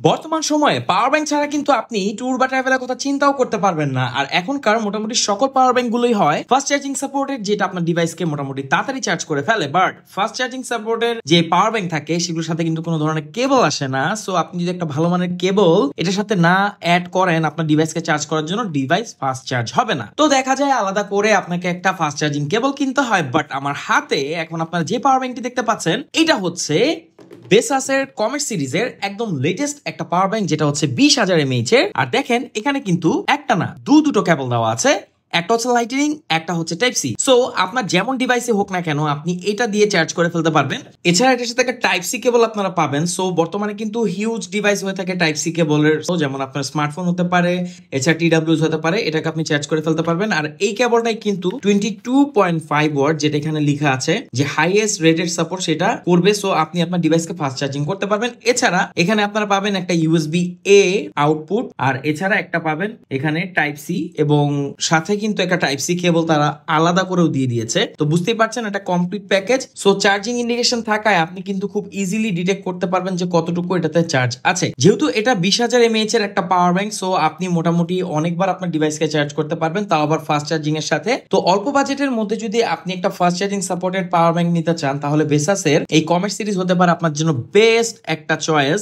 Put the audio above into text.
বর্তমান সময়ে power bank ছাড়া কিন্তু আপনি ট্যুর বা ট্রাভেলের কথা চিন্তাও করতে পারবেন না। আর এখনকার মোটামুটি সকল পাওয়ার ব্যাংক গুলোই হয় ফাস্ট চার্জিং সাপোর্টেড, যেটা আপনার ডিভাইসকে মোটামুটি তাড়াতাড়ি চার্জ করে ফেলে। বাট ফাস্ট চার্জিং সাপোর্টের যে পাওয়ার ব্যাংক থাকে সেগুলোর সাথে কিন্তু কোনো ধরনের কেবল আসে না। সো আপনি যদি একটা ভালো মানের কেবল এটার সাথে না অ্যাড করেন আপনার ডিভাইসকে চার্জ করার জন্য, ডিভাইস ফাস্ট চার্জ হবে না। তো দেখা যায় আলাদা করে আপনাকে একটা ফাস্ট চার্জিং কেবল কিনতে হয়। বাট আমার হাতে এখন আপনারা যে পাওয়ার ব্যাংকটি দেখতে পাচ্ছেন এটা হচ্ছে বেসাসের কমেট সিরিজের একদম লেটেস্ট একটা পাওয়ার ব্যাংক, যেটা হচ্ছে 20,000 mAh এর। আর দেখেন এখানে কিন্তু একটা না দুটো কেবল দেওয়া আছে, একটা হচ্ছে লাইটনিং, একটা হচ্ছে টাইপ সি। সো আপনার যেমন ডিভাইসে হোক না কেন আপনি এটা দিয়ে চার্জ করে ফেলতে পারবেন। এছাড়া এটার সাথে একটা টাইপ সি কেবল আপনারা পাবেন। সো বর্তমানে কিন্তু হিউজ ডিভাইস হয়ে থাকে টাইপ সি কেবলের, যেমন আপনার স্মার্টফোন হতে পারে, এছাড়া টিডাব্লিউএস হতে পারে, এটাকে আপনি চার্জ করে ফেলতে পারবেন। আর এই কেবলটাই কিন্তু 22.5 ওয়াট, যেটা এখানে লেখা আছে যে হাইয়েস্ট রেটেড সাপোর্ট সেটা করবে। সো আপনি আপনার ডিভাইসকে ফাস্ট চার্জিং করতে পারবেন। এছাড়া এখানে আপনারা পাবেন একটা ইউএসবি এ আউটপুট, আর এছাড়া একটা পাবেন এখানে টাইপ সি, এবং সাথে কিন্তু একটা টাইপ সি কেবল তারা আলাদা করেও দিয়ে দিয়েছে। তো বুঝতেই পারছেন এটা complete package. So charging indication থাকায় আপনি কিন্তু খুব ইজিলি ডিটেক্ট করতে পারবেন যে কতটুকু এটাতে চার্জ আছে। যেহেতু এটা 20,000 mAh এর একটা পাওয়ার ব্যাংক, সো আপনি মোটামুটি অনেকবার আপনার ডিভাইসকে চার্জ করতে পারবেন, তাও আবার ফাস্ট চার্জিং এর সাথে। তো অল্প বাজেটের মধ্যে যদি আপনি একটা fast charging supported power bank নিতে চান তাহলে বেসাসের এই কমেট সিরিজ হতে পারে আপনার জন্য বেস্ট একটা চয়েস।